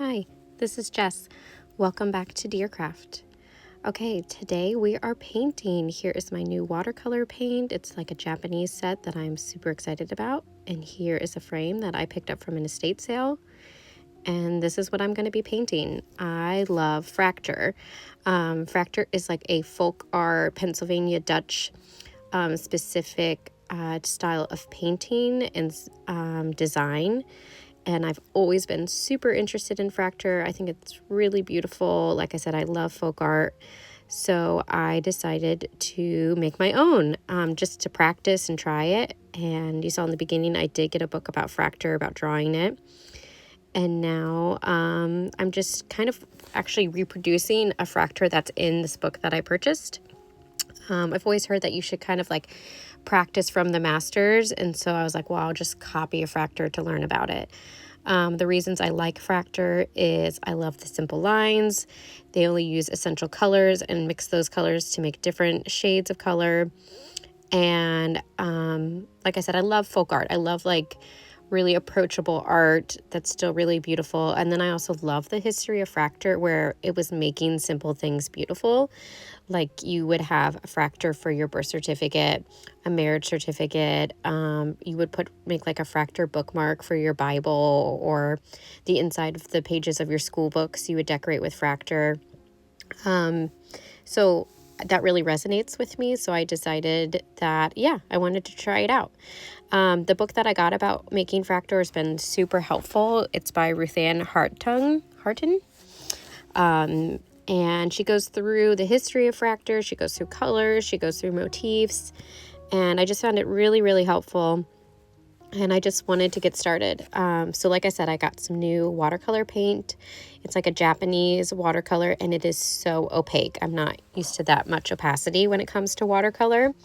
Hi, this is Jess. Welcome back to Deercraft. Okay, today we are painting. Here is my new watercolor paint. It's like a Japanese set that I'm super excited about. And here is a frame that I picked up from an estate sale. And this is what I'm going to be painting. I love Fraktur. Fraktur is like a folk art, Pennsylvania Dutch specific style of painting and design. And I've always been super interested in Fraktur. I think it's really beautiful. Like I said, I love folk art. So I decided to make my own just to practice and try it. And you saw in the beginning, I did get a book about Fraktur, about drawing it. And now I'm just kind of actually reproducing a Fraktur that's in this book that I purchased. I've always heard that you should kind of like practice from the masters. And so I was like, well, I'll just copy a Fraktur to learn about it. The reasons I like Fraktur is I love the simple lines. They only use essential colors and mix those colors to make different shades of color. And like I said, I love folk art. I love like really approachable art that's still really beautiful. And then I also love the history of Fraktur, where it was making simple things beautiful. Like you would have a Fraktur for your birth certificate, a marriage certificate. You would make like a Fraktur bookmark for your Bible, or the inside of the pages of your school books you would decorate with Fraktur. So that really resonates with me. So I decided that, I wanted to try it out. The book that I got about making Fraktur has been super helpful. It's by Ruthann Harton. And she goes through the history of Fraktur. She goes through colors. She goes through motifs. And I just found it really, really helpful. And I just wanted to get started. So like I said, I got some new watercolor paint. It's like a Japanese watercolor, and it is so opaque. I'm not used to that much opacity when it comes to watercolor.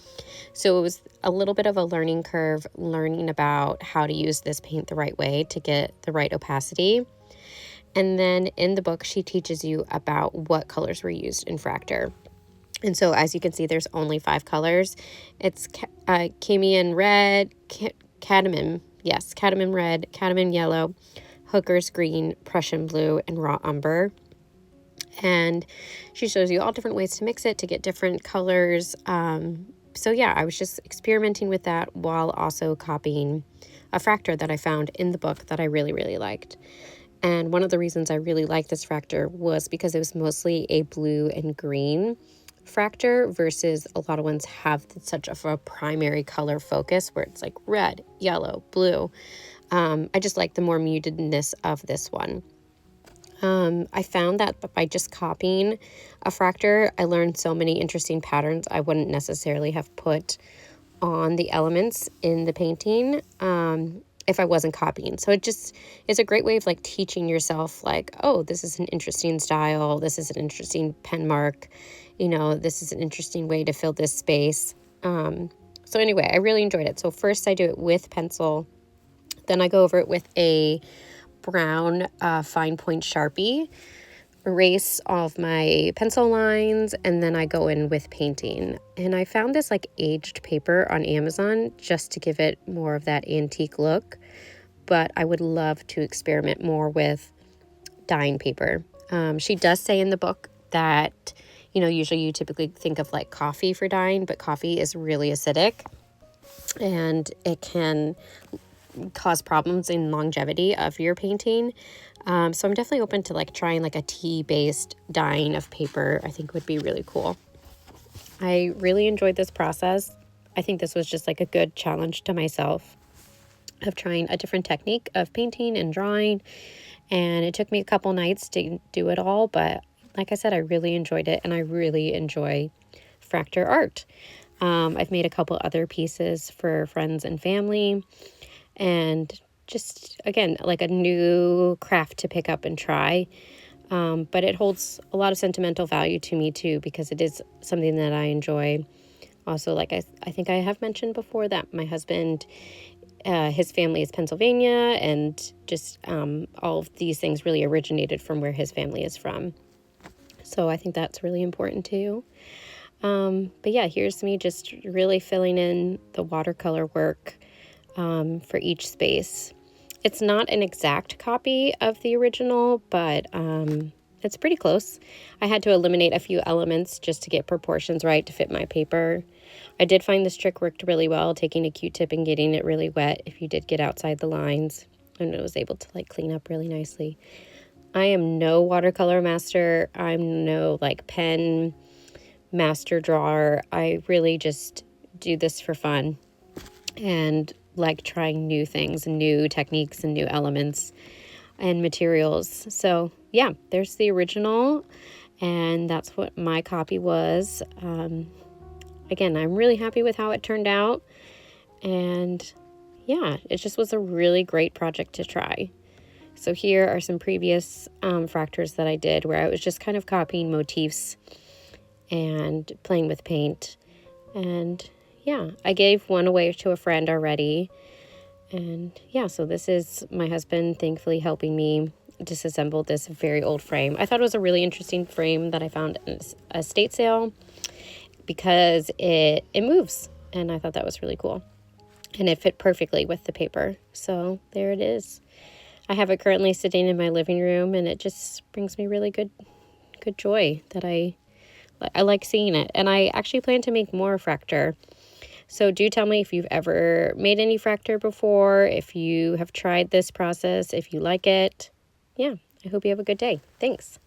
So it was a little bit of a learning curve, learning about how to use this paint the right way to get the right opacity. And then in the book, she teaches you about what colors were used in Fraktur. And so as you can see, there's only 5 colors. It's cadmium red, cadmium red, cadmium yellow, hooker's green, Prussian blue, and raw umber. And she shows you all different ways to mix it to get different colors. So I was just experimenting with that while also copying a Fraktur that I found in the book that I really, really liked. And one of the reasons I really liked this Fraktur was because it was mostly a blue and green Fraktur versus a lot of ones have such a primary color focus where it's like red, yellow, blue. I just like the more mutedness of this one. I found that by just copying a Fraktur, I learned so many interesting patterns I wouldn't necessarily have put on the elements in the painting if I wasn't copying. So it's a great way of like teaching yourself like, oh, this is an interesting style. This is an interesting pen mark. This is an interesting way to fill this space. So anyway, I really enjoyed it. So first I do it with pencil. Then I go over it with a brown fine point Sharpie, erase all of my pencil lines, and then I go in with painting. And I found this like aged paper on Amazon just to give it more of that antique look, but I would love to experiment more with dyeing paper. She does say in the book that, usually you typically think of like coffee for dyeing, but coffee is really acidic and it can cause problems in longevity of your painting. So I'm definitely open to like trying like a tea-based dyeing of paper. I think would be really cool. I really enjoyed this process. I think this was just like a good challenge to myself of trying a different technique of painting and drawing. And it took me a couple nights to do it all, but like I said, I really enjoyed it, and I really enjoy Fraktur art. I've made a couple other pieces for friends and family, and just, again, like a new craft to pick up and try. But it holds a lot of sentimental value to me too, because it is something that I enjoy. Also, like I think I have mentioned before that my husband, his family is Pennsylvania, and just all of these things really originated from where his family is from. So I think that's really important too. But here's me just really filling in the watercolor work for each space. It's not an exact copy of the original, but it's pretty close. I had to eliminate a few elements just to get proportions right to fit my paper. I did find this trick worked really well, taking a Q-tip and getting it really wet if you did get outside the lines, and it was able to like clean up really nicely. I am no watercolor master. I'm no like pen master drawer. I really just do this for fun and like trying new things and new techniques and new elements and materials. So yeah, there's the original, and that's what my copy was. Again, I'm really happy with how it turned out, and yeah, it just was a really great project to try. So here are some previous Frakturs that I did where I was just kind of copying motifs and playing with paint. And yeah, I gave one away to a friend already. And yeah, so this is my husband thankfully helping me disassemble this very old frame. I thought it was a really interesting frame that I found in a estate sale because it moves, and I thought that was really cool. And it fit perfectly with the paper. So there it is. I have it currently sitting in my living room, and it just brings me really good joy that I like seeing it. And I actually plan to make more Fraktur. So do tell me if you've ever made any Fraktur before, if you have tried this process, if you like it. Yeah, I hope you have a good day. Thanks.